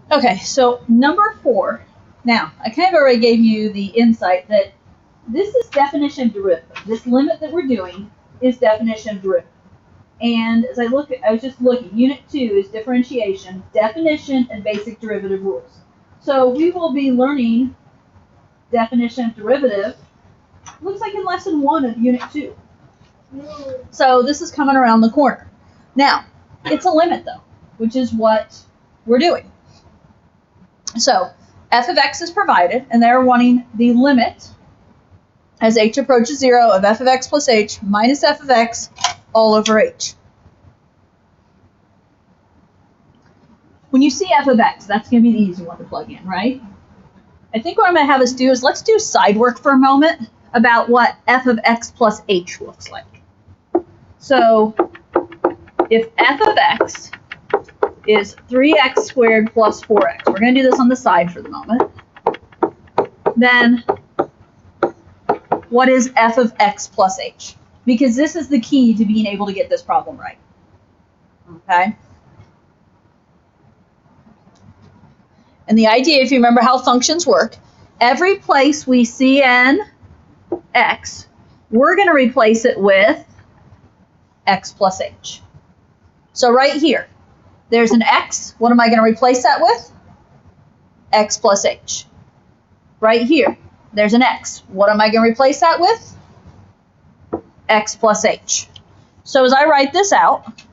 Okay, so number 4. Now, I kind of already gave you the insight that this is definition of derivative. This limit that we're doing is definition of derivative. And as I was just looking, Unit 2 is differentiation, definition, and basic derivative rules. So we will be learning definition of derivative, looks like in lesson 1 of Unit 2. So this is coming around the corner. Now, it's a limit though, which is what we're doing. So f of x is provided, and they're wanting the limit as h approaches 0 of f of x plus h minus f of x all over h. When you see f of x, that's going to be the easy one to plug in, right? I think what I'm going to have us do is let's do side work for a moment about what f of x plus h looks like. So if f of x is 3x squared plus 4x, we're going to do this on the side for the moment, then what is f of x plus h? Because this is the key to being able to get this problem right. Okay? And the idea, if you remember how functions work, every place we see an x, we're going to replace it with x plus h. So right here, there's an x. What am I going to replace that with? X plus h. Right here, there's an x. What am I going to replace that with? X plus h. So as I write this out,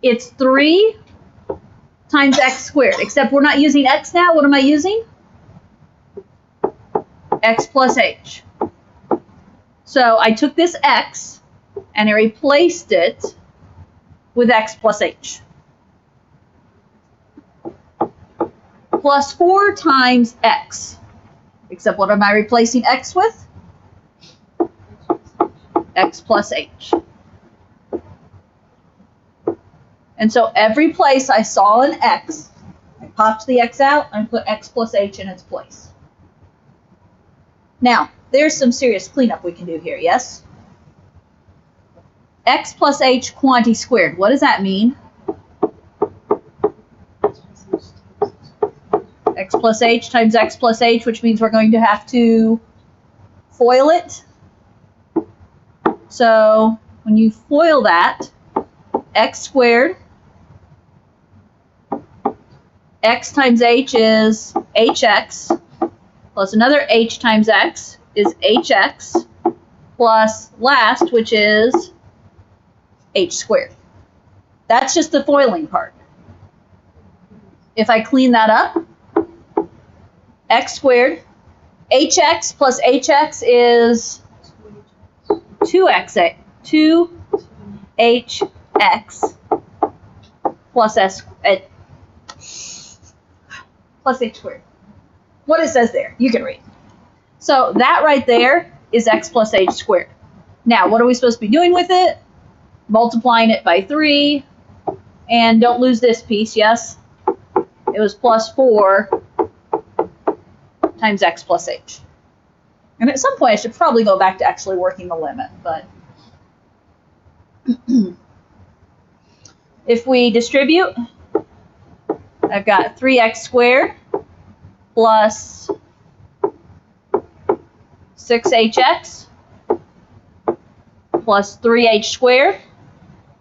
it's 3 times x squared, except we're not using x now. What am I using? X plus h. So I took this x and I replaced it with x plus h. Plus 4 times x. Except what am I replacing x with? X plus h. And so every place I saw an x, I popped the x out and put x plus h in its place. Now, there's some serious cleanup we can do here, yes? X plus h quantity squared. What does that mean? X plus h times x plus h, which means we're going to have to FOIL it. So when you FOIL that, x squared, x times h is hx, plus another h times x is hx, plus last, which is h squared. That's just the FOILing part. If I clean that up, x squared, hx plus hx is 2hx plus plus h squared. What it says there, you can read. So that right there is x plus h squared. Now, what are we supposed to be doing with it? Multiplying it by 3. And don't lose this piece, yes? It was plus 4 times x plus h. And at some point, I should probably go back to actually working the limit, but if we distribute, I've got 3x squared plus 6hx plus 3h squared.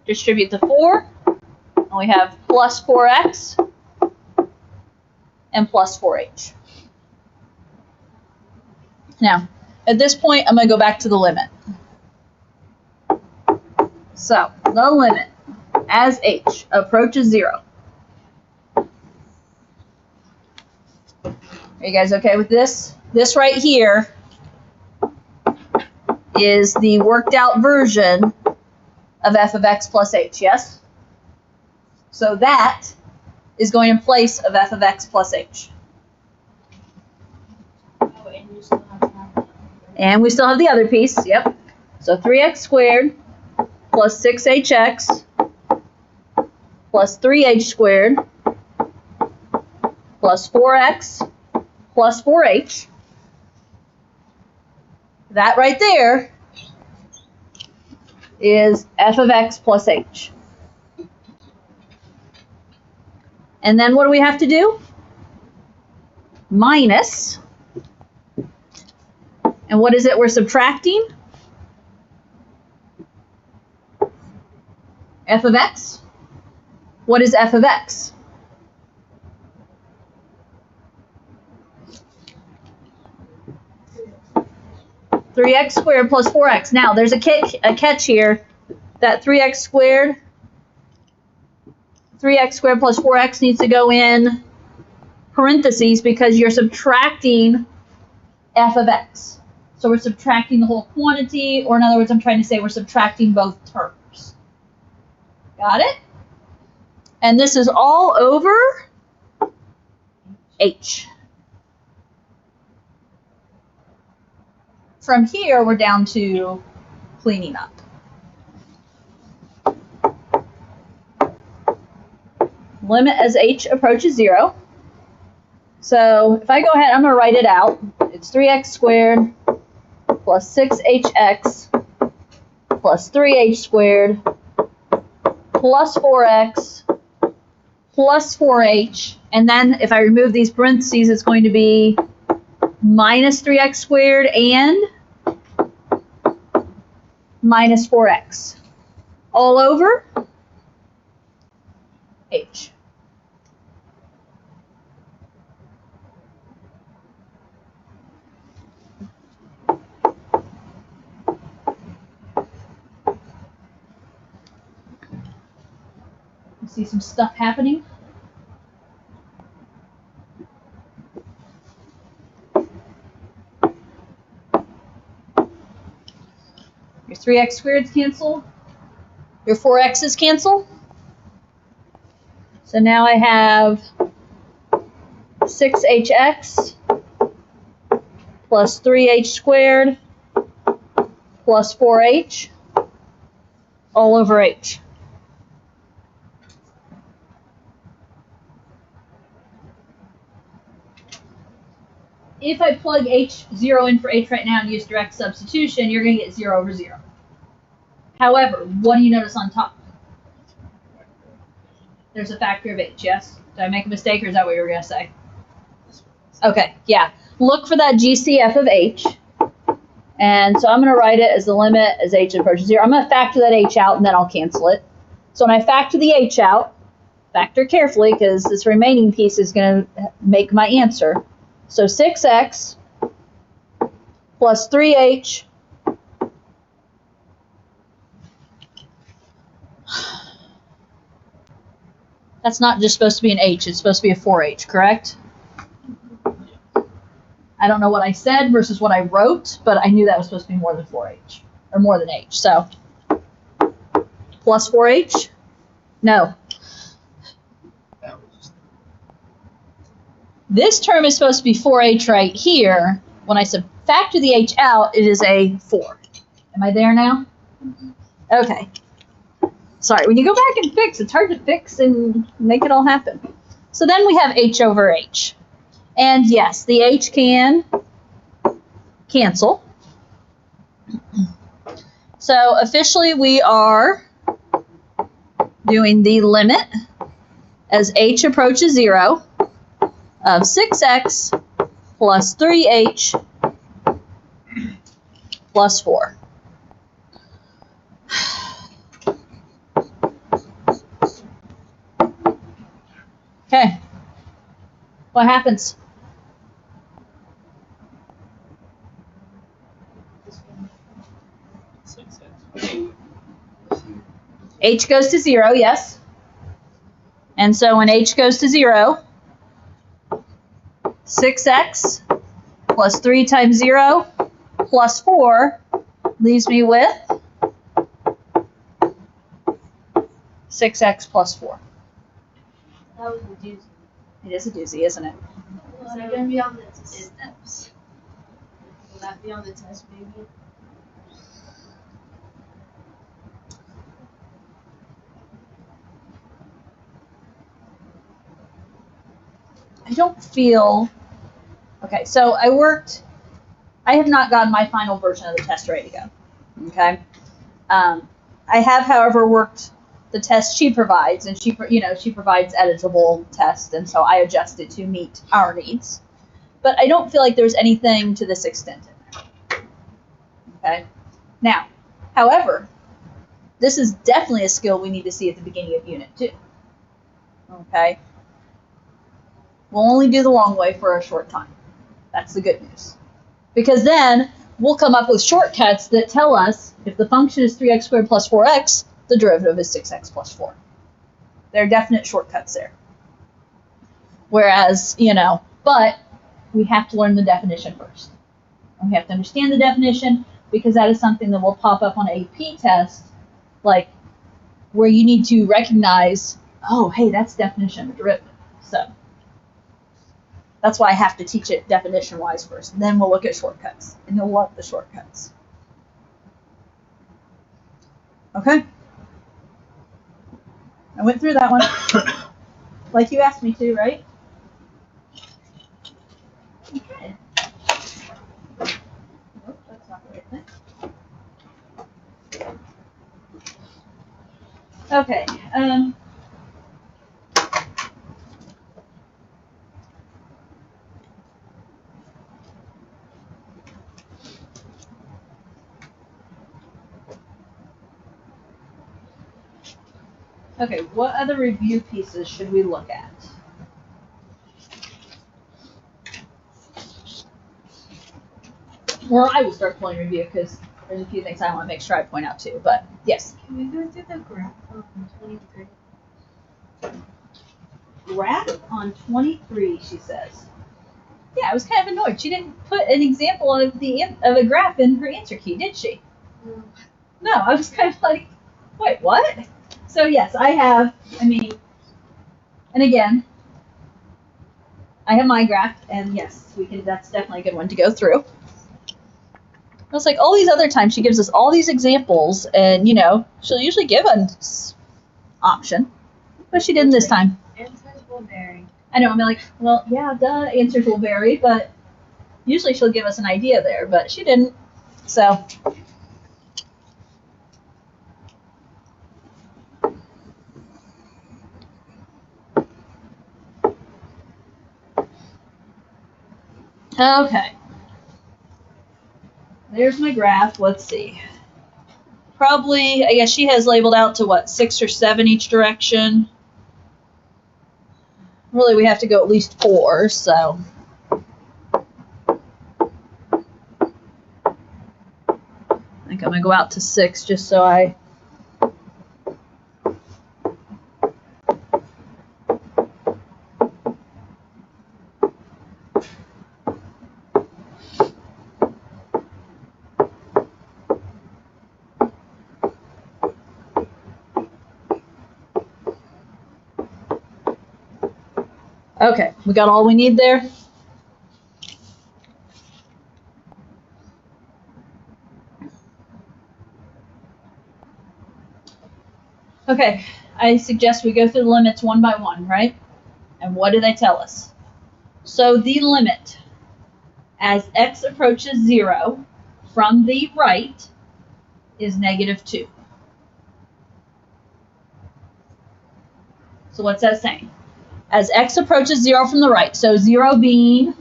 Distribute the 4, and we have plus 4x and plus 4h. Now, at this point, I'm going to go back to the limit. So, the limit as h approaches 0. Are you guys okay with this? This right here is the worked out version of f of x plus h, yes? So that is going in place of f of x plus h. And we still have the other piece, yep. So 3x squared plus 6hx plus 3h squared plus 4x plus 4h. That right there is f of x plus h. And then what do we have to do? minus, and what is it we're subtracting? F of x. What is f of x? Three x squared plus 4x. Now, there's a catch here. That 3x squared plus 4x needs to go in parentheses because you're subtracting f of x. So we're subtracting the whole quantity, or in other words, I'm trying to say we're subtracting both terms. Got it? And this is all over h. From here, we're down to cleaning up. Limit as h approaches 0. So if I go ahead, I'm going to write it out. It's 3x squared plus 6hx plus 3h squared plus 4x plus 4h. And then if I remove these parentheses, it's going to be minus 3x squared and minus 4x all over h. You see some stuff happening? Your 3x squareds cancel. Your 4x's cancel. So now I have 6hx plus 3h squared plus 4h all over h. If I plug h0 in for h right now and use direct substitution, you're going to get 0 over 0. However, what do you notice on top? There's a factor of h, yes? Did I make a mistake, or is that what you were going to say? Okay, yeah. Look for that GCF of h. And so I'm going to write it as the limit as h approaches 0. I'm going to factor that h out, and then I'll cancel it. So when I factor the h out, factor carefully, because this remaining piece is going to make my answer. So 6x plus 3h that's not just supposed to be an h, it's supposed to be a 4h, correct? I don't know what I said versus what I wrote, but I knew that was supposed to be more than 4h, or more than h. So plus 4h? No. This term is supposed to be 4h right here. When I factor the h out, it is a 4. Am I there now? Okay. Sorry, when you go back and fix, it's hard to fix and make it all happen. So then we have h over h. And yes, the h can cancel. So officially we are doing the limit as h approaches 0 of 6x plus 3h plus 4. Okay. What happens? H goes to 0, yes. And so when h goes to 0, 6x plus 3 times 0 plus 4 leaves me with 6x plus 4. That was a doozy. It is a doozy, isn't it? Is that going to be on the steps? Will that be on the test, maybe? I don't feel... Okay, so I have not gotten my final version of the test ready to go. Okay? I have, however, worked the test she provides, and she provides editable tests, and so I adjust it to meet our needs. but I don't feel like there's anything to this extent in there. Okay? Now, however, this is definitely a skill we need to see at the beginning of Unit 2. Okay? We'll only do the long way for a short time. That's the good news. Because then we'll come up with shortcuts that tell us if the function is 3x squared plus 4x, the derivative is 6x plus 4. There are definite shortcuts there. Whereas, but we have to learn the definition first. And we have to understand the definition because that is something that will pop up on an AP test, like where you need to recognize, oh, hey, that's definition of a derivative. So that's why I have to teach it definition-wise first. And then we'll look at shortcuts. And you'll love the shortcuts. Okay? I went through that one. Like you asked me to, right? Okay. Nope, that's not the right thing. Okay. Okay, what other review pieces should we look at? Or I will start pulling review because there's a few things I want to make sure I point out too. But yes. Can we go through the graph on 23? Graph on 23, she says. Yeah, I was kind of annoyed. She didn't put an example of a graph in her answer key, did she? No, I was kind of like, wait, what? So yes, I have, and again, I have my graph, and yes, that's definitely a good one to go through. I was like, all these other times she gives us all these examples, and, she'll usually give an option, but she didn't this time. Answers will vary. I know, I'm like, well, yeah, duh, answers will vary, but usually she'll give us an idea there, but she didn't, so. Okay. There's my graph. Let's see. Probably, I guess she has labeled out to what, 6 or 7 each direction. Really, we have to go at least 4, so. I think I'm going to go out to 6 just so I. Okay, we got all we need there? Okay, I suggest we go through the limits one by one, right? And what do they tell us? So the limit as x approaches 0 from the right is -2. So what's that saying? As x approaches 0 from the right, so 0 being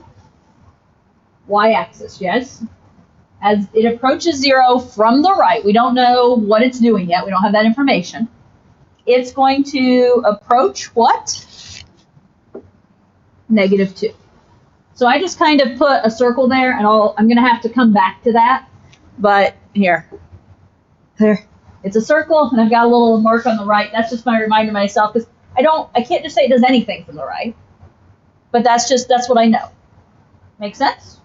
y-axis, yes? As it approaches 0 from the right, we don't know what it's doing yet, we don't have that information. It's going to approach what? -2. So I just kind of put a circle there, and I'm going to have to come back to that. But here, it's a circle, and I've got a little mark on the right. That's just my reminder to myself, because I can't just say it does anything from the right. But that's what I know. Make sense?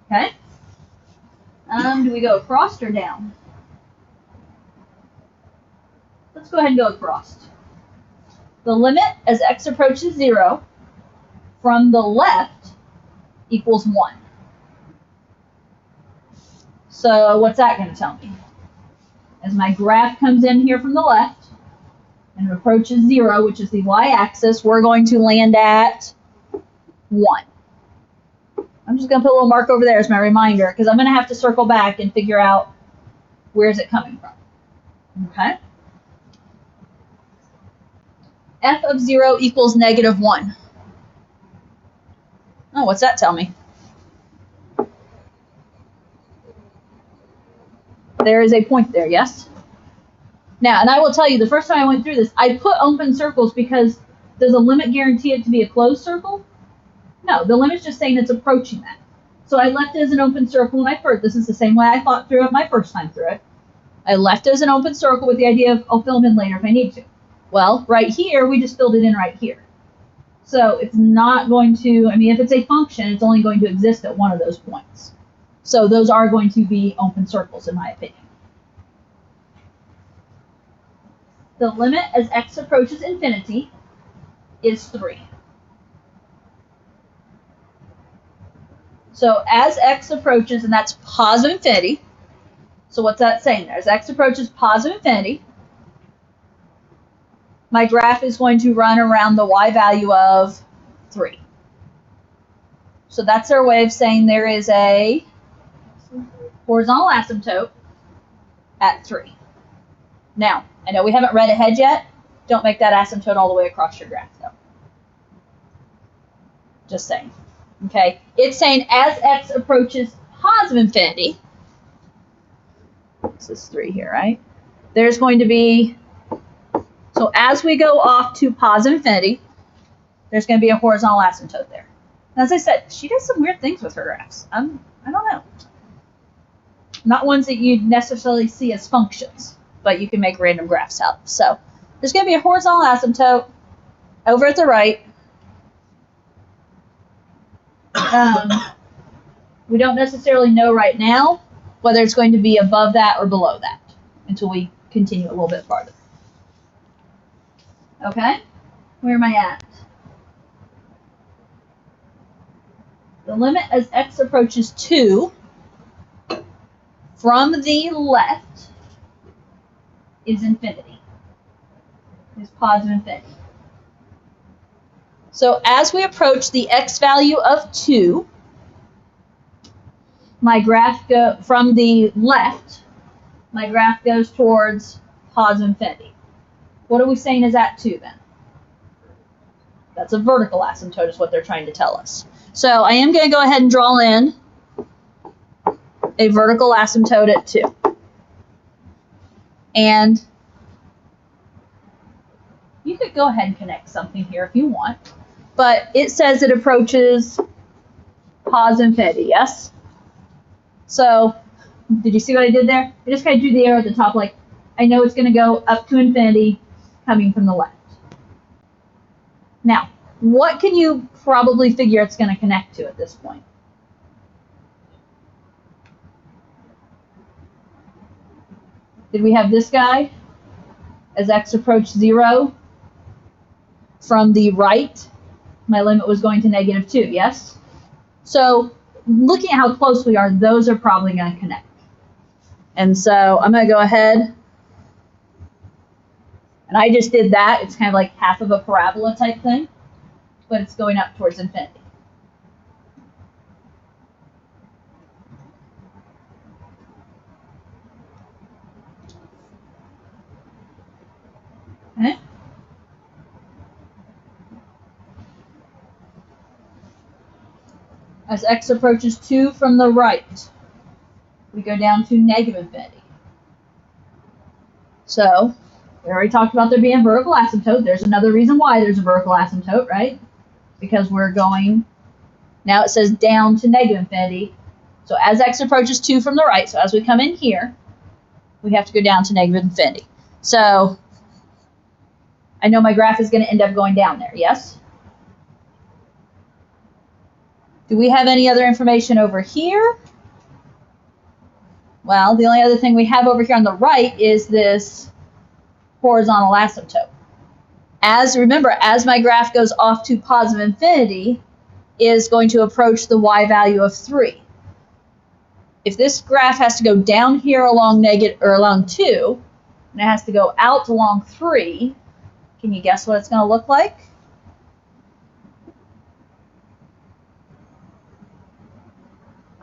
Okay. Do we go across or down? Let's go ahead and go across. The limit as x approaches 0 from the left equals 1. So what's that going to tell me? As my graph comes in here from the left and approaches 0, which is the y-axis, we're going to land at 1. I'm just going to put a little mark over there as my reminder, because I'm going to have to circle back and figure out where is it coming from. Okay? F of 0 equals -1. Oh, what's that tell me? There is a point there, yes? Now, and I will tell you, the first time I went through this, I put open circles because does a limit guarantee it to be a closed circle? No, the limit's just saying it's approaching that. So I left it as an open circle when I first, this is the same way I thought through it my first time through it. I left it as an open circle with the idea of I'll fill them in later if I need to. Well, right here, we just filled it in right here. So it's not going to, I mean, if it's a function, it's only going to exist at one of those points. So those are going to be open circles, in my opinion. The limit as x approaches infinity is 3. So as x approaches, and that's positive infinity, so what's that saying there? As x approaches positive infinity, my graph is going to run around the y value of 3. So that's our way of saying there is a horizontal asymptote at 3. Now, I know we haven't read ahead yet. Don't make that asymptote all the way across your graph, though. Just saying. Okay? It's saying as x approaches positive infinity, this is 3 here, right? There's going to be, so as we go off to positive infinity, there's going to be a horizontal asymptote there. And as I said, she does some weird things with her graphs. I don't know. Not ones that you'd necessarily see as functions, but you can make random graphs out. So there's going to be a horizontal asymptote over at the right. We don't necessarily know right now whether it's going to be above that or below that until we continue a little bit farther. Okay? Where am I at? The limit as x approaches 2 from the left is infinity. Is positive infinity. So as we approach the x value of 2, my graph from the left, my graph goes towards positive infinity. What are we saying is at 2 then? That's a vertical asymptote is what they're trying to tell us. So I am going to go ahead and draw in a vertical asymptote at 2. And you could go ahead and connect something here if you want. But it says it approaches positive infinity, yes? So, did you see what I did there? I just kind of drew the arrow at the top, like, I know it's going to go up to infinity coming from the left. Now, what can you probably figure it's going to connect to at this point? Did we have this guy as x approached 0? From the right, my limit was going to -2, yes? So, looking at how close we are, those are probably going to connect. And so, I'm going to go ahead, and I just did that. It's kind of like half of a parabola type thing, but it's going up towards infinity. Okay? As x approaches 2 from the right, we go down to -infinity. So, we already talked about there being a vertical asymptote. There's another reason why there's a vertical asymptote, right? Because we're going, now it says down to -infinity. So as x approaches 2 from the right, so as we come in here, we have to go down to -infinity. So, I know my graph is going to end up going down there, yes? Do we have any other information over here? Well, the only other thing we have over here on the right is this horizontal asymptote. Remember, as my graph goes off to positive infinity, is going to approach the y value of 3. If this graph has to go down here along along 2, and it has to go out along 3, can you guess what it's going to look like?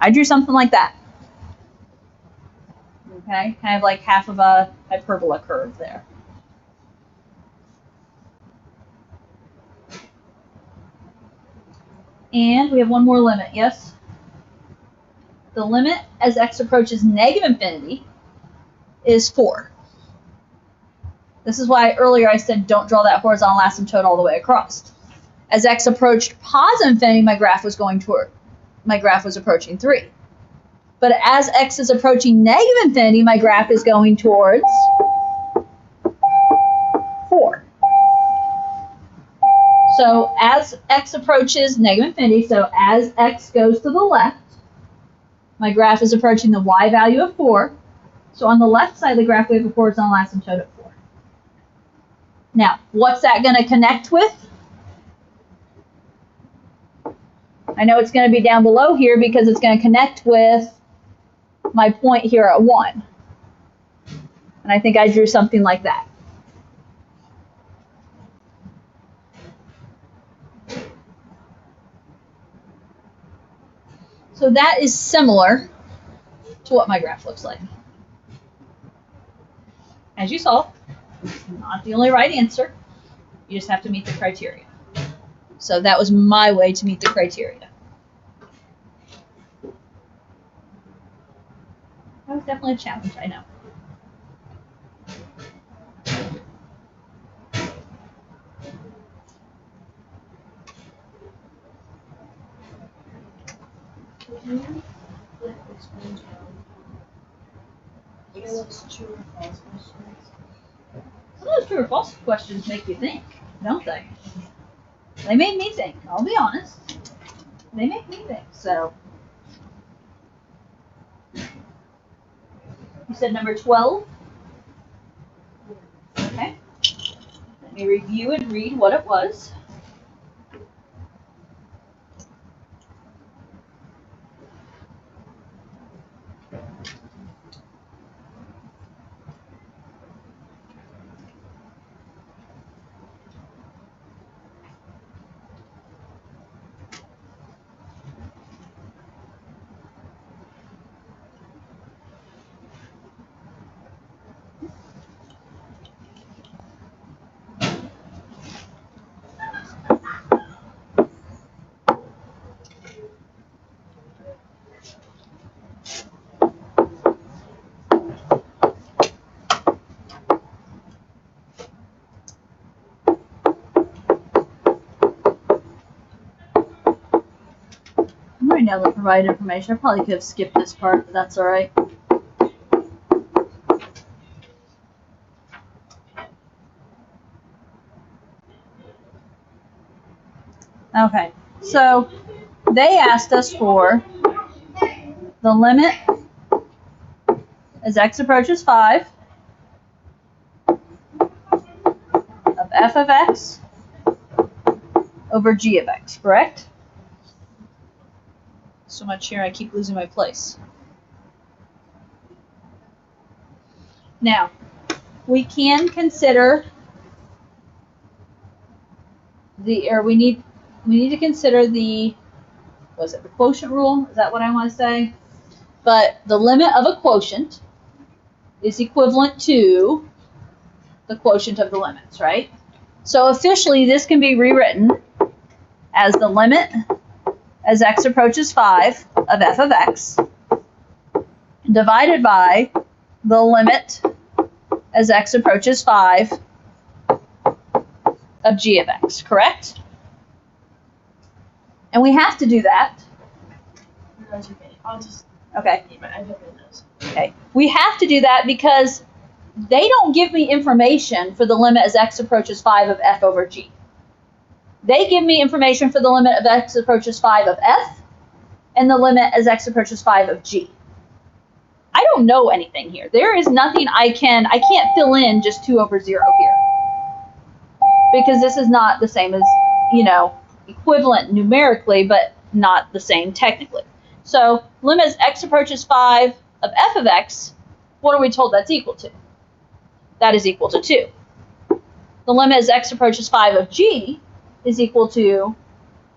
I drew something like that. Okay, kind of like half of a hyperbola curve there. And we have one more limit, yes? The limit as x approaches negative infinity is 4. This is why earlier I said don't draw that horizontal asymptote all the way across. As x approached positive infinity, my graph was approaching 3. But as x is approaching negative infinity, my graph is going towards 4. So as x approaches negative infinity, so as x goes to the left, my graph is approaching the y value of 4. So on the left side of the graph, we have a horizontal asymptote at 4. Now, what's that going to connect with? I know it's going to be down below here because it's going to connect with my point here at 1. And I think I drew something like that. So that is similar to what my graph looks like. As you saw, not the only right answer. You just have to meet the criteria. So that was my way to meet the criteria. That was definitely a challenge, I know. Some of those true or false questions make you think, don't they? They made me think, I'll be honest. They make me think, so. You said number 12? Okay. Let me review and read what it was. Right now the provided information. I probably could have skipped this part, but that's alright. Okay, so they asked us for the limit as x approaches 5 of f of x over g of x, correct? So much here, I keep losing my place. Now, we can consider we need to consider the quotient rule? Is that what I want to say? But the limit of a quotient is equivalent to the quotient of the limits, right? So officially, this can be rewritten as the limit as x approaches 5 of f of x divided by the limit as x approaches 5 of g of x, correct? And we have to do that. Okay. Okay. We have to do that because they don't give me information for the limit as x approaches 5 of f over g. They give me information for the limit of x approaches 5 of f and the limit as x approaches 5 of g. I don't know anything here. There is nothing I can't fill in just 2 over 0 here. Because this is not the same as, equivalent numerically, but not the same technically. So limit as x approaches 5 of f of x, what are we told that's equal to? That is equal to 2. The limit as x approaches 5 of g is equal to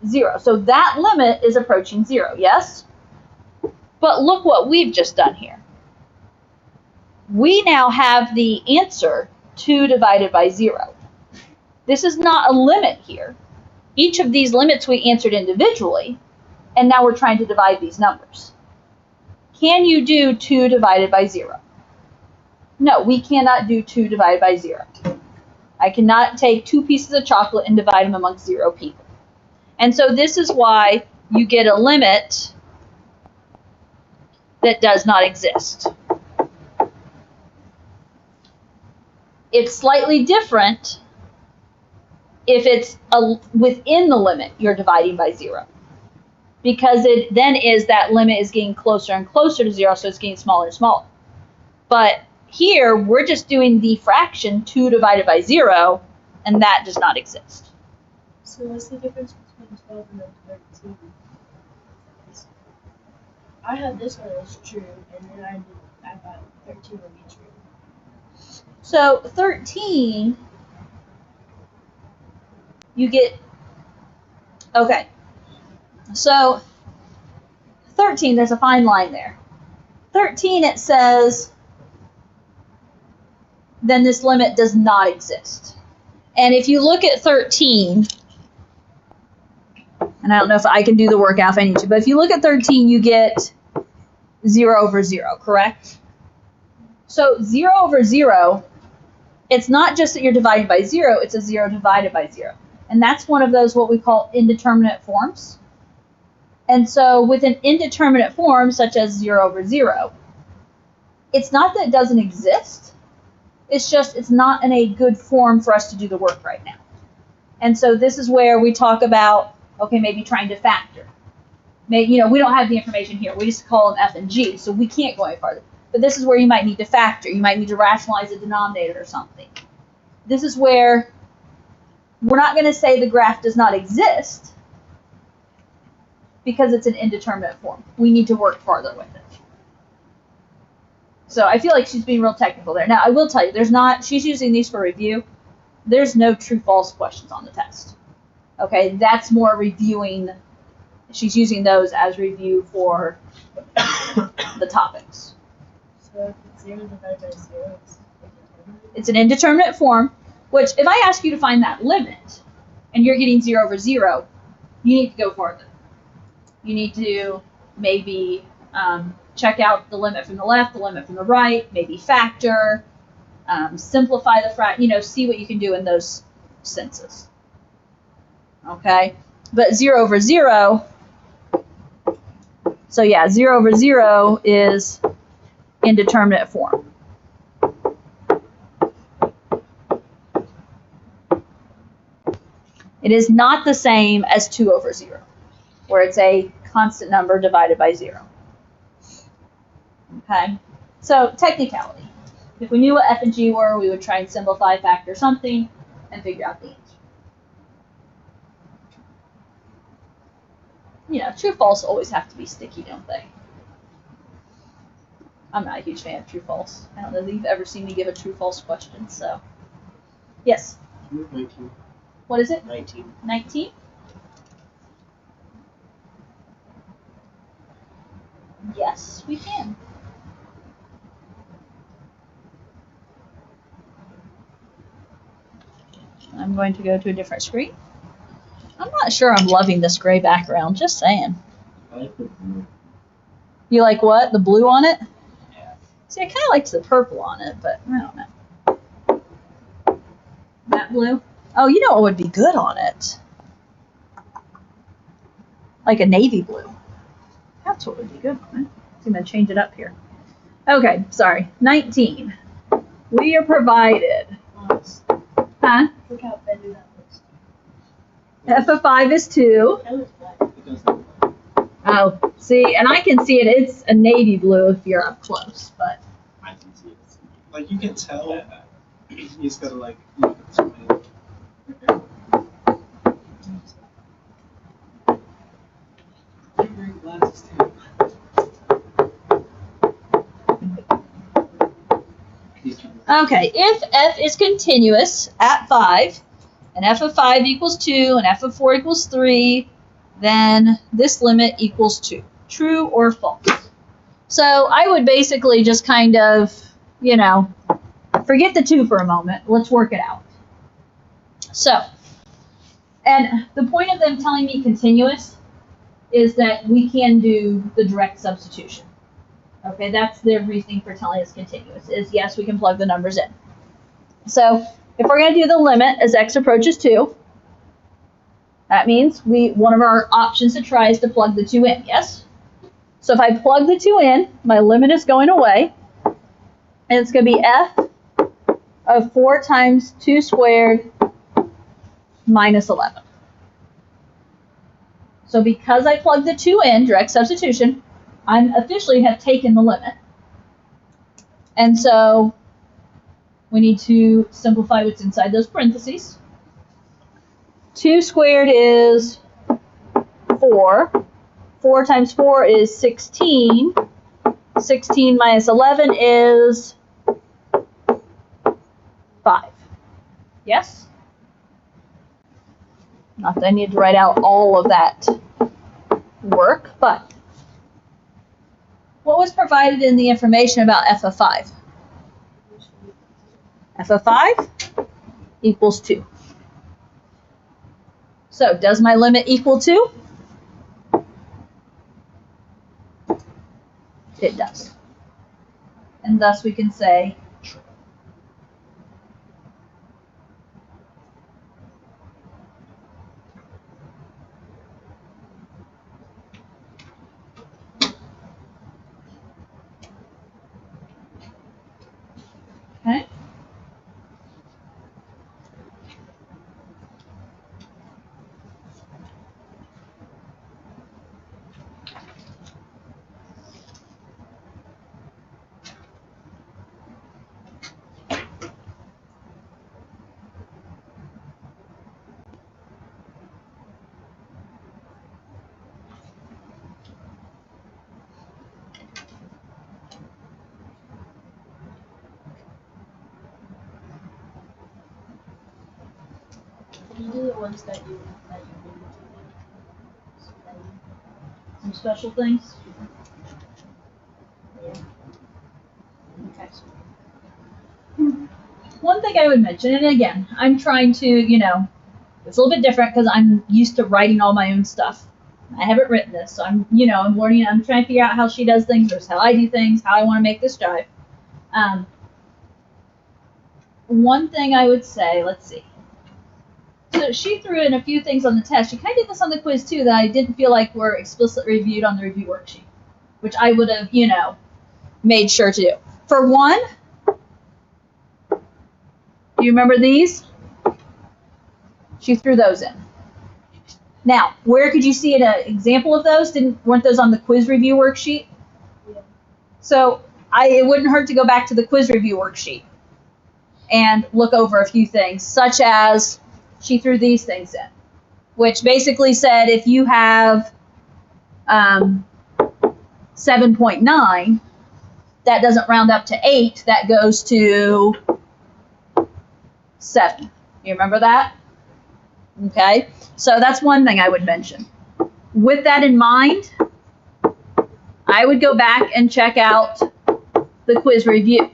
0. So that limit is approaching 0, yes? But look what we've just done here. We now have the answer 2 divided by 0. This is not a limit here. each of these limits we answered individually, and now we're trying to divide these numbers. Can you do 2 divided by 0? No, we cannot do 2 divided by 0. I cannot take 2 pieces of chocolate and divide them amongst 0 people. And so this is why you get a limit that does not exist. It's slightly different if it's within the limit you're dividing by 0. Because it then is that limit is getting closer and closer to 0, so it's getting smaller and smaller. But here, we're just doing the fraction 2 divided by 0, and that does not exist. So what's the difference between 12 and 13? I had this one as true, and then I thought 13 would be true. So 13, you get, okay. So 13, there's a fine line there. 13, it says, then this limit does not exist. And if you look at 13, and I don't know if I can do the workout if I need to, but if you look at 13, you get 0 over 0, correct? So 0 over 0, it's not just that you're dividing by 0, it's a 0 divided by 0. And that's one of those what we call indeterminate forms. And so with an indeterminate form, such as 0 over 0, it's not that it doesn't exist. It's just it's not in a good form for us to do the work right now. And so this is where we talk about, okay, maybe trying to factor. Maybe, we don't have the information here. We just call them F and G, so we can't go any farther. But this is where you might need to factor. You might need to rationalize a denominator or something. This is where we're not going to say the graph does not exist, because it's an indeterminate form. We need to work farther with it. So I feel like she's being real technical there. Now, I will tell you, she's using these for review. There's no true-false questions on the test. Okay, that's more reviewing. She's using those as review for the topics. So if it's 0 divided by 0, it's an indeterminate form, which if I ask you to find that limit, and you're getting 0 over 0, you need to go farther. You need to maybe check out the limit from the left, the limit from the right, maybe factor, simplify the fraction, see what you can do in those senses. Okay? But 0 over 0, so yeah, 0 over 0 is indeterminate form. It is not the same as 2 over 0, where it's a constant number divided by 0. Okay, so technicality. If we knew what F and G were, we would try and simplify, factor something, and figure out the answer. True false always have to be sticky, don't they? I'm not a huge fan of true false. I don't know that you've ever seen me give a true false question, so. Yes? 19. What is it? 19. 19? Yes, we can. I'm going to go to a different screen. I'm not sure I'm loving this gray background, just saying. I like the blue. You like what? The blue on it? Yeah. See, I kind of liked the purple on it, but I don't know. That blue? Oh, you know what would be good on it? Like a navy blue. That's what would be good on it. I'm going to change it up here. Okay, sorry. 19. We are provided. Huh? Look how better that looks. F of 5 is 2. That looks black. It does look like Oh, see, and I can see it. It's a navy blue if you're up close, but. I can see it. Like, you can tell. You just gotta, look at the screen. You're wearing glasses too. Okay, if f is continuous at 5, and f of 5 equals 2, and f of 4 equals 3, then this limit equals 2. True or false? So I would basically just kind of, forget the 2 for a moment. Let's work it out. So And the point of them telling me continuous is that we can do the direct substitution. Okay, that's their reasoning for telling us continuous, is yes, we can plug the numbers in. So if we're going to do the limit as x approaches 2, that means one of our options to try is to plug the 2 in, yes? So if I plug the 2 in, my limit is going away, and it's going to be f of 4 times 2 squared minus 11. So because I plugged the 2 in, direct substitution, I officially have taken the limit. And so we need to simplify what's inside those parentheses. 2 squared is 4. 4 times 4 is 16. 16 minus 11 is 5. Yes? Not that I need to write out all of that work, but what was provided in the information about f of 5? F of 5 equals 2. So does my limit equal 2? It does. And thus we can say true. Okay. You do the ones that you Some special things. yeah. Okay. One thing I would mention, and again, I'm trying to, it's a little bit different because I'm used to writing all my own stuff. I haven't written this, so I'm learning. I'm trying to figure out how she does things versus how I do things, how I want to make this jive. One thing I would say, let's see. So she threw in a few things on the test. She kind of did this on the quiz too that I didn't feel like were explicitly reviewed on the review worksheet, which I would have, made sure to do. For one, do you remember these? She threw those in. Now, where could you see an example of those? Weren't those on the quiz review worksheet? Yeah. So it wouldn't hurt to go back to the quiz review worksheet and look over a few things, such as she threw these things in, which basically said if you have 7.9, that doesn't round up to 8, that goes to 7. You remember that? Okay, so that's one thing I would mention. With that in mind, I would go back and check out the quiz review.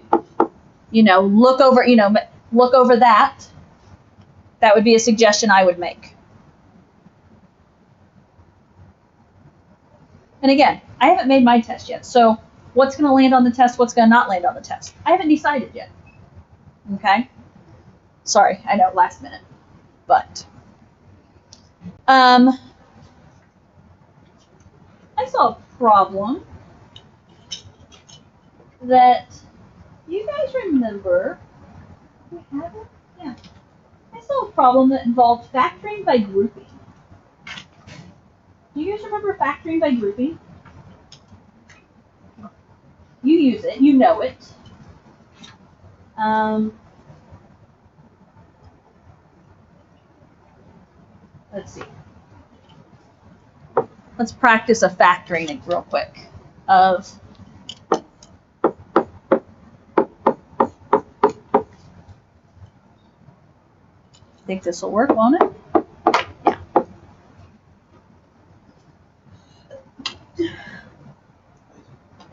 Look over that. That would be a suggestion I would make. And again, I haven't made my test yet, so what's going to land on the test, what's going to not land on the test? I haven't decided yet. Okay? Sorry, I know, last minute. But I saw a problem that you guys remember. We have it? Yeah. I saw a problem that involved factoring by grouping. Do you guys remember factoring by grouping? You use it, you know it. Let's see. Let's practice a factoring real quick of I think this will work, won't it? Yeah.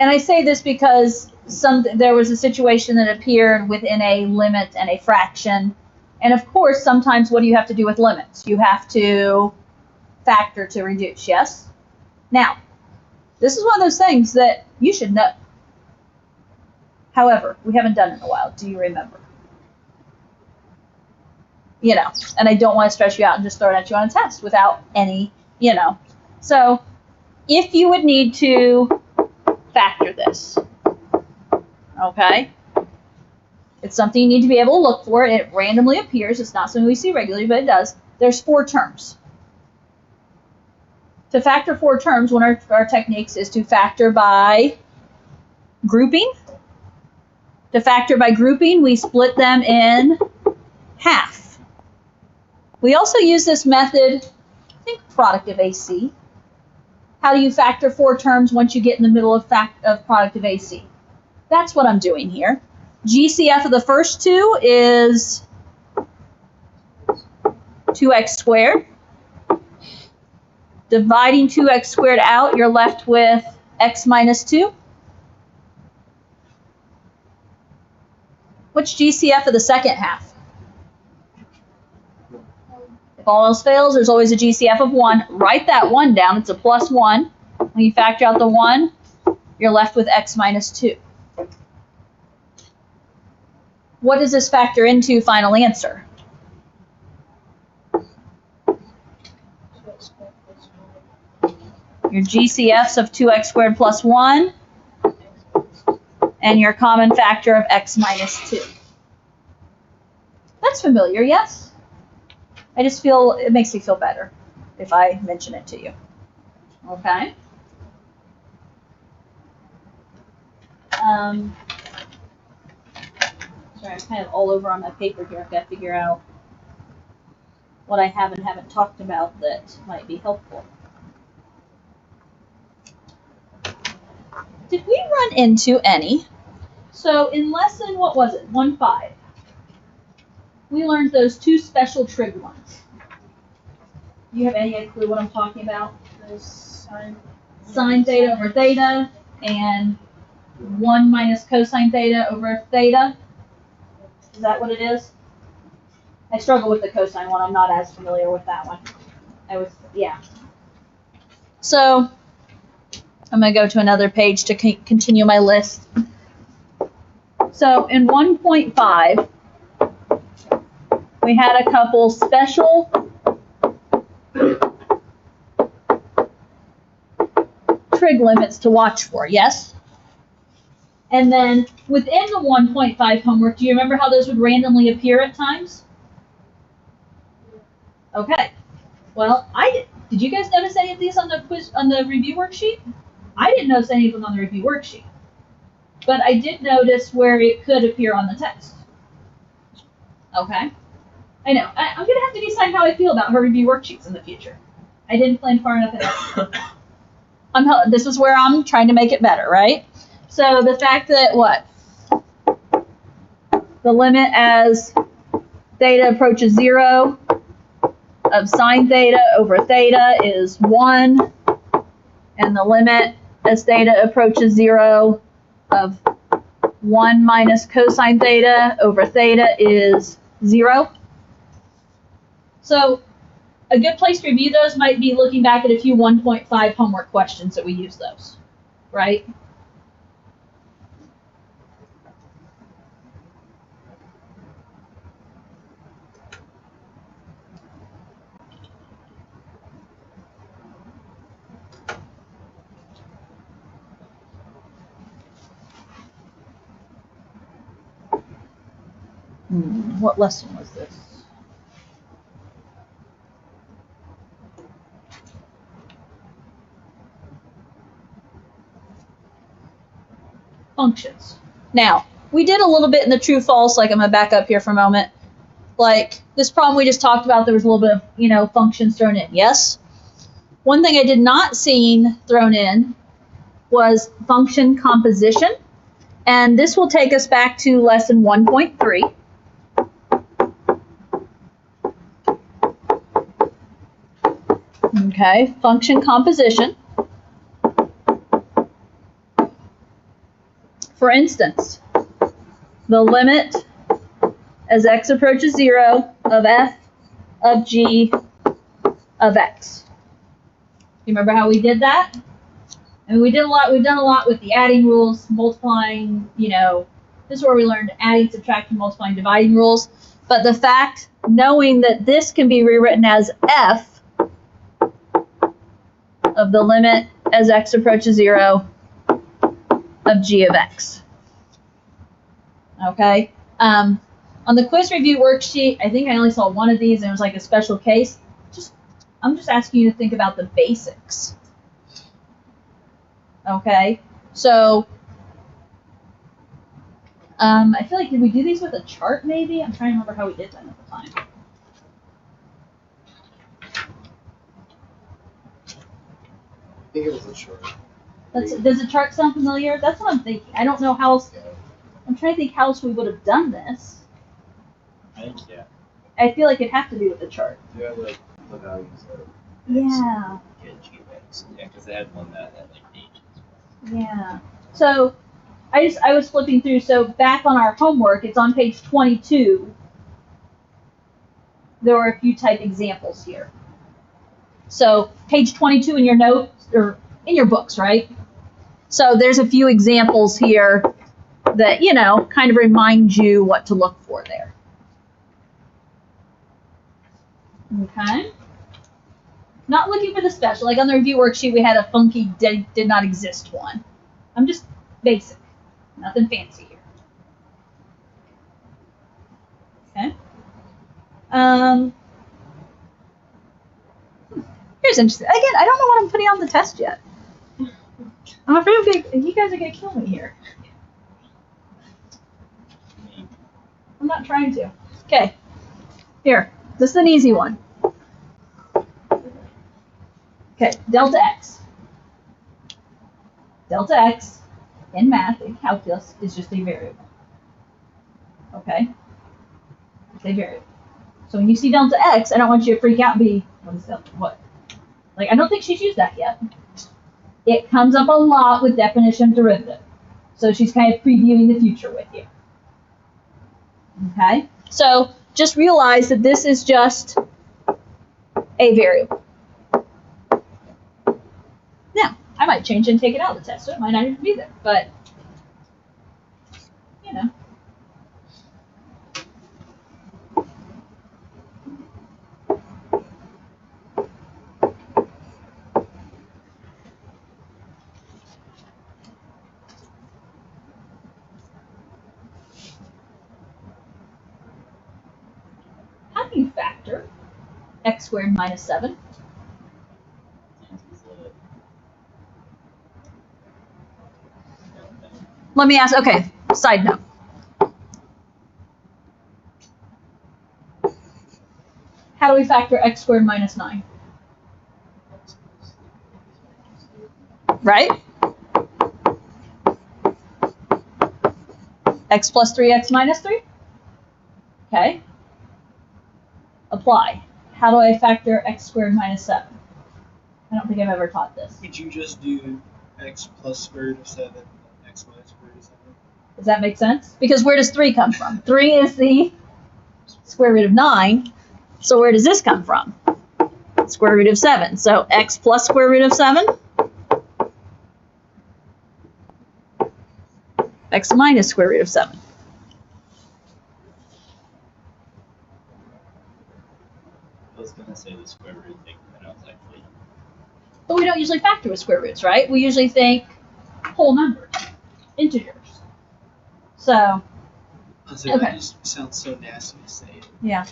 And I say this because there was a situation that appeared within a limit and a fraction And of course, sometimes what do you have to do with limits? You have to factor to reduce, yes? Now, this is one of those things that you should know. However, we haven't done it in a while. Do you remember? You know, and I don't want to stress you out and just throw it at you on a test without any, you know. So, if you would need to factor this, okay? It's something you need to be able to look for. It randomly appears. It's not something we see regularly, but it does. There's 4 terms. To factor 4 terms, one of our techniques is to factor by grouping. To factor by grouping, we split them in half. We also use this method, I think product of AC. How do you factor 4 terms once you get in the middle of product of AC? That's what I'm doing here. GCF of the first 2 is 2x squared. Dividing 2x squared out, you're left with x minus 2. What's GCF of the second half? If all else fails, there's always a GCF of 1. Write that 1 down. It's a plus 1. When you factor out the 1, you're left with x minus 2. What does this factor into final answer? Your GCFs of 2x squared plus 1 and your common factor of x minus 2. That's familiar, yes? I just feel it makes me feel better if I mention it to you. Okay? Sorry, I'm kind of all over on my paper here. I've got to figure out what I have and haven't talked about that might be helpful. Did we run into any? So in lesson, what was it, 1.5, we learned those 2 special trig ones. Do you have any clue what I'm talking about? Those Sine theta over theta and 1 minus cosine theta over theta. Is that what it is? I struggle with the cosine one. I'm not as familiar with that one. Yeah. So I'm going to go to another page to continue my list. So in 1.5, we had a couple special trig limits to watch for, yes? And then within the 1.5 homework, do you remember how those would randomly appear at times? Okay. Well, did you guys notice any of these on the review worksheet? I didn't notice any of them on the review worksheet. But I did notice where it could appear on the test. Okay. I know. I'm going to have to decide how I feel about her review worksheets in the future. I didn't plan far enough ahead. This is where I'm trying to make it better, right? So the fact that what? The limit as theta approaches 0 of sine theta over theta is 1. And the limit as theta approaches 0 of 1 minus cosine theta over theta is 0. So a good place to review those might be looking back at a few 1.5 homework questions that we use those, right? What lesson was this? Functions. Now, we did a little bit in the true-false, like I'm going to back up here for a moment. Like, this problem we just talked about, there was a little bit of, functions thrown in, yes? One thing I did not see thrown in was function composition. And this will take us back to lesson 1.3. Okay, function composition. For instance, the limit as x approaches 0 of f of g of x. You remember how we did that? And we've done a lot with the adding rules, multiplying, this is where we learned adding, subtracting, multiplying, dividing rules. But the fact, knowing that this can be rewritten as f of the limit as x approaches 0 of g of x. Okay? On the quiz review worksheet, I think I only saw one of these, and it was like a special case. I'm just asking you to think about the basics. Okay? So, I feel like, did we do these with a chart maybe? I'm trying to remember how we did them at the time. I think it was a short. Does a chart sound familiar? That's what I'm thinking. I don't know how else. I'm trying to think how else we would have done this. I think, yeah. I feel like it'd have to be with a chart. Yeah, like the values of Yeah. get G of X. Yeah, because they had one that had like H as well. Yeah. So, I was flipping through. So back on our homework, it's on page 22. There were a few type examples here. So page 22 in your notes or in your books, right? So there's a few examples here that, kind of remind you what to look for there. Okay. Not looking for the special. Like on the review worksheet, we had a funky did not exist one. I'm just basic. Nothing fancy here. Okay. Here's interesting. Again, I don't know what I'm putting on the test yet. I'm afraid you guys are going to kill me here. I'm not trying to. Okay. Here. This is an easy one. Okay. Delta x. Delta x in math, in calculus, is just a variable. Okay? It's a variable. So when you see delta x, I don't want you to freak out and be, what is delta? What? Like, I don't think she's used that yet. It comes up a lot with definition of derivative. So she's kind of previewing the future with you. Okay? So just realize that this is just a variable. Now, I might change it and take it out of the test, so it might not even be there. But, how do you factor x squared minus 7? Let me ask, okay, side note. How do we factor x squared minus 9? Right? X plus 3x minus 3? Okay. Apply. How do I factor x squared minus 7? I don't think I've ever taught this. Would you just do x plus square root of 7 and x minus square root of 7? Does that make sense? Because where does 3 come from? 3 is the square root of 9. So where does this come from? Square root of 7. So x plus square root of 7. X minus square root of 7. I was going to say the square root thing, but I was actually. But we don't usually factor with square roots, right? We usually think whole numbers, integers. So, That just sounds so nasty to say it. yeah.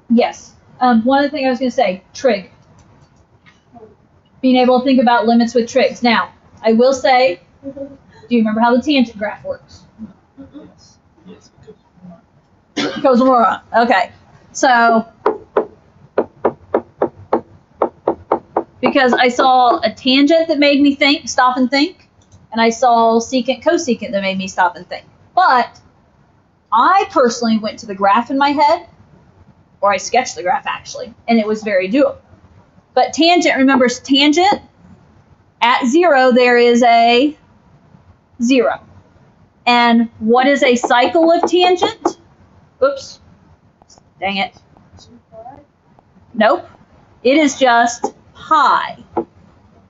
Yes. One other thing I was going to say, trig. Being able to think about limits with trigs. Now, I will say, do you remember how the tangent graph works? Yes. Yes, because It goes more on. Okay. So, because I saw a tangent that made me stop and think, and I saw secant, cosecant that made me stop and think. But I personally went to the graph in my head, or I sketched the graph actually, and it was very doable. But tangent, remember tangent, at 0 there is a 0. And what is a cycle of tangent? Oops. Dang it. Nope. It is just pi.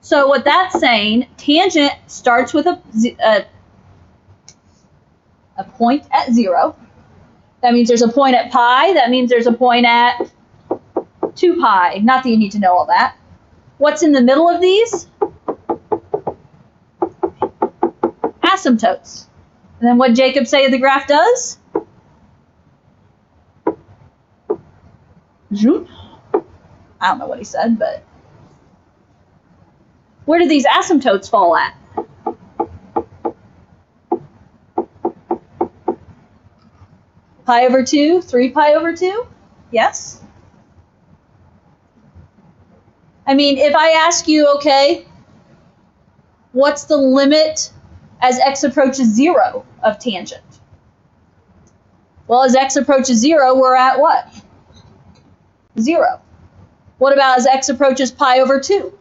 So what that's saying, tangent starts with a point at 0. That means there's a point at pi. That means there's a point at 2 pi. Not that you need to know all that. What's in the middle of these? Asymptotes. And then what did Jacob say the graph does? Zoom. I don't know what he said, but where do these asymptotes fall at? Pi over 2, 3 pi over 2? Yes? I mean, if I ask you, okay, what's the limit as x approaches 0 of tangent? Well, as x approaches 0, we're at what? 0. What about as x approaches pi over 2?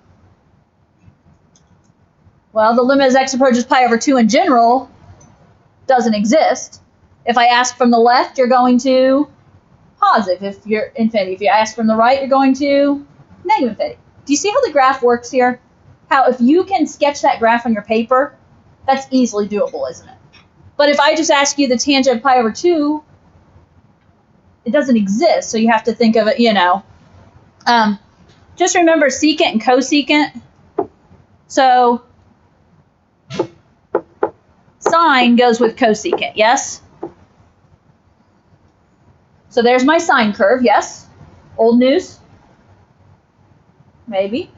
Well, the limit as x approaches pi over 2 in general doesn't exist. If I ask from the left, you're going to positive if you're infinity. If you ask from the right, you're going to negative infinity. Do you see how the graph works here? How if you can sketch that graph on your paper, that's easily doable, isn't it? But if I just ask you the tangent of pi over 2, it doesn't exist, so you have to think of it, you know. Just remember secant and cosecant. So sine goes with cosecant, yes? So there's my sine curve, yes? Old news? Maybe.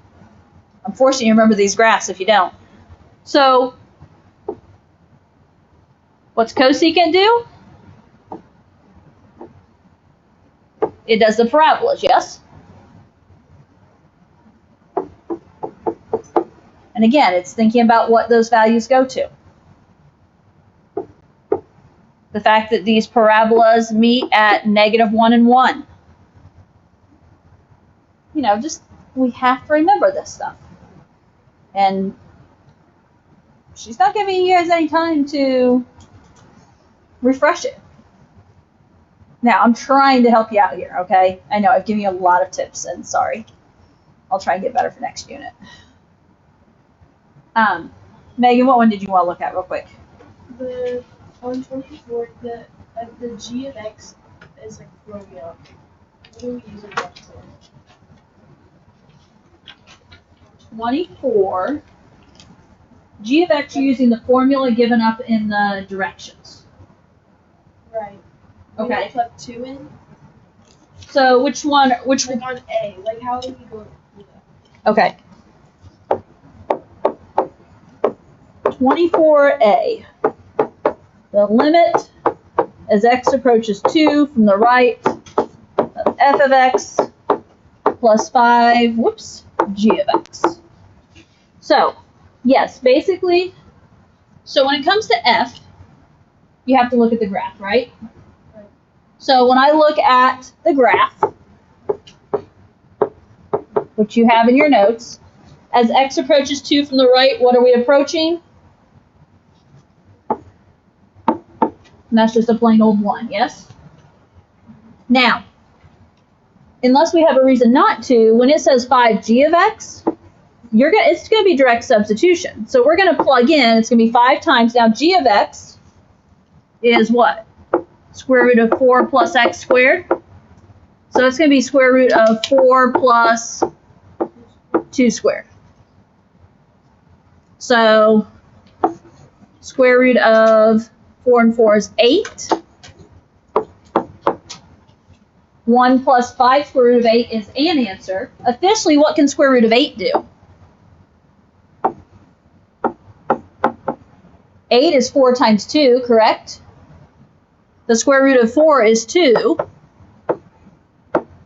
I'm forcing you to remember these graphs if you don't. So what's cosecant do? It does the parabolas, yes? And again, it's thinking about what those values go to. The fact that these parabolas meet at -1 and 1. You know, just, we have to remember this stuff. And she's not giving you guys any time to refresh it. Now, I'm trying to help you out here, okay? I know I've given you a lot of tips, and sorry. I'll try and get better for next unit. Megan, what one did you want to look at real quick? The on 24, the g of x is like formula. What do we use it for? 24. G of x, you're using the formula given up in the directions. Right. Okay. We plug 2 in. So which one? Like on A. Like how do we go through that? Okay. 24a. The limit as x approaches 2 from the right of f of x plus 5, whoops, g of x. So, yes, basically, so when it comes to f, you have to look at the graph, right? So when I look at the graph, which you have in your notes, as x approaches 2 from the right, what are we approaching? And that's just a plain old 1, yes? Now, unless we have a reason not to, when it says 5g of x, it's going to be direct substitution. So we're going to plug in, it's going to be 5 times. Now, g of x is what? Square root of 4 plus x squared. So it's going to be square root of 4 plus 2 squared. So square root of 4 and 4 is 8. 1 plus 5 square root of 8 is an answer. Officially, what can square root of 8 do? 8 is 4 times 2, correct? The square root of 4 is 2.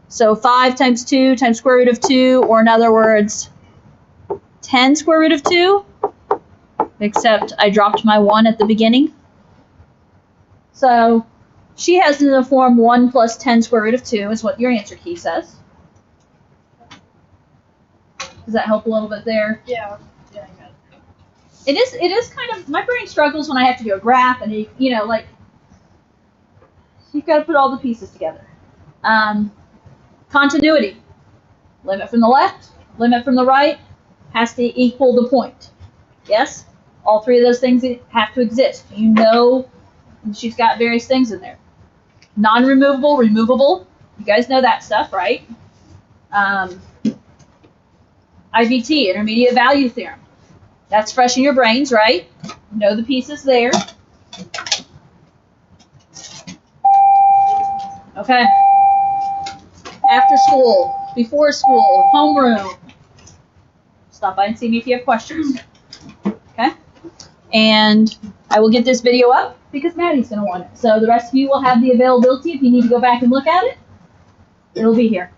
So 5 times 2 times square root of 2, or in other words, 10 square root of 2, except I dropped my 1 at the beginning. So she has in the form 1 plus 10 square root of 2 is what your answer key says. Does that help a little bit there? Yeah. Yeah, I got it. It is kind of, my brain struggles when I have to do a graph and, like, you've got to put all the pieces together. Continuity. Limit from the left, limit from the right has to equal the point. Yes? All three of those things have to exist. She's got various things in there. Non-removable, removable. You guys know that stuff, right? IVT, intermediate value theorem. That's fresh in your brains, right? Know the pieces there. Okay. After school, before school, homeroom. Stop by and see me if you have questions. Okay? And I will get this video up because Maddie's going to want it. So the rest of you will have the availability if you need to go back and look at it. It'll be here.